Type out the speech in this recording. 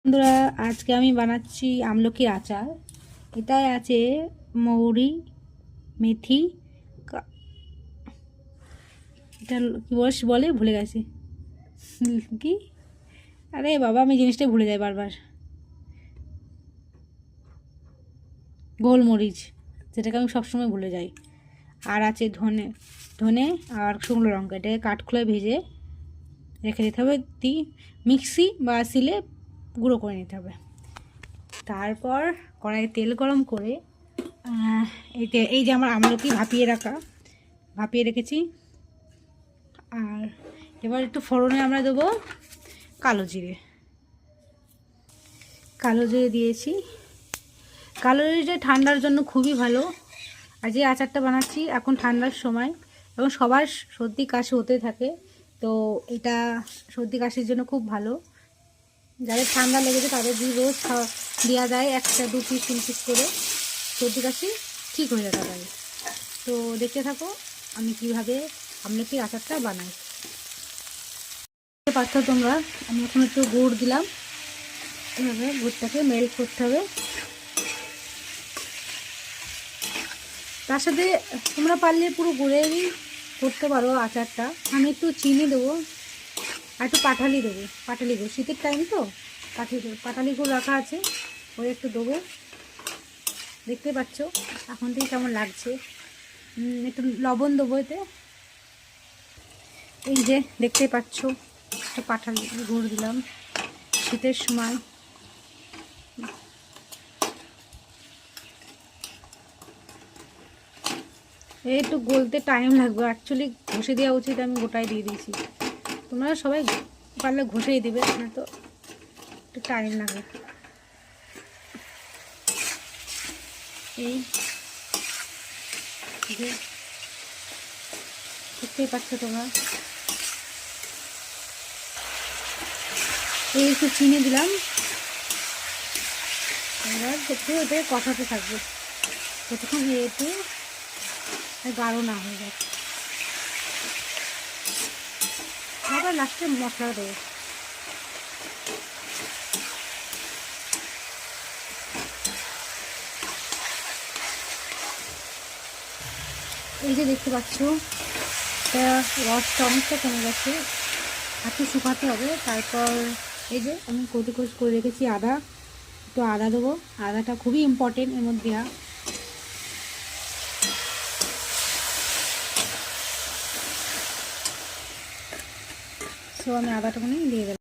বন্ধুরা, আজকে আমি বানাচ্ছি আমলকির আচার। এটাই আছে মৌরি, মেথি, এটা কি বলে ভুলে গেছি কি। আরে বাবা, আমি জিনিসটাই ভুলে যাই বারবার। গোলমরিচ, যেটাকে আমি সবসময় ভুলে যাই। আর আছে ধনে ধনে আর শুকনো লঙ্কা। এটাকে কাঠখোলায় ভেজে রেখে দিতে হবে, মিক্সি বা শিলে গুঁড়ো করে নিতে হবে। তারপর কড়াইয়ে তেল গরম করে এই যে আমার আমলকি ভাপিয়ে রেখেছি। আর এবার একটু ফোড়নে আমরা দেবো কালো জিরে দিয়েছি। কালো জিরে ঠান্ডার জন্য খুবই ভালো। আর যে আচারটা বানাচ্ছি এখন ঠান্ডার সময়, এবং সবার সর্দি কাশি হতে থাকে, তো এটা সর্দি কাশির জন্য খুব ভালো। যাদের ঠান্ডা লেগেছে তাদের রোজ দেওয়া যায় 1-2 পিস 3 পিস করে, সর্দি কাশি ঠিক হয়ে যেতে পারে। তো দেখতে থাকো আমি কিভাবে আমলকি আচারটা বানাই। পাচ্ছ তোমরা, আমি এখন একটু গুড় দিলাম। এভাবে গুড়টাকে মেল্ট করতে হবে। তার সাথে তোমরা পারলে পুরো গুড়েরই করতে পারো আচারটা। আমি একটু চিনি দেবো আর একটু পাটালি দেবো। পাটালি গুড়, শীতের টাইম তো পাটালি গুড় রাখা আছে, ওই একটু দেবো। দেখতে পাচ্ছ এখন থেকে কেমন লাগছে। একটু লবণ দেবো এতে। এই যে দেখতে পাচ্ছ একটু পাটালি গুড় দিলাম শীতের সময়। একটু গলতে টাইম লাগবে, অ্যাকচুয়ালি ঘষে দেওয়া উচিত, আমি গোটায় দিয়ে দিয়েছি। তোমরা সবাই পারলে ঘষেই দেবে, না তো একটু টাইম লাগে। এই যে দেখতেই পাচ্ছ তোমরা, এই একটু চিনি দিলাম। এবার একটু ওটা কষাতে থাকবে যতক্ষণ একটু গাঢ় না হয়ে যায়। আবার লাস্টে মশলা দেবো। এই যে দেখতে পাচ্ছ রসটা অনেকটা কমে গেছে, একটু শুকাতে হবে। তারপর এই যে আমি কচি করে রেখেছি আদা, একটু আদা দেবো। আদাটা খুবই ইম্পর্টেন্ট এর মধ্যে দেওয়া। সো আমি আদাটা দিয়ে দেবো।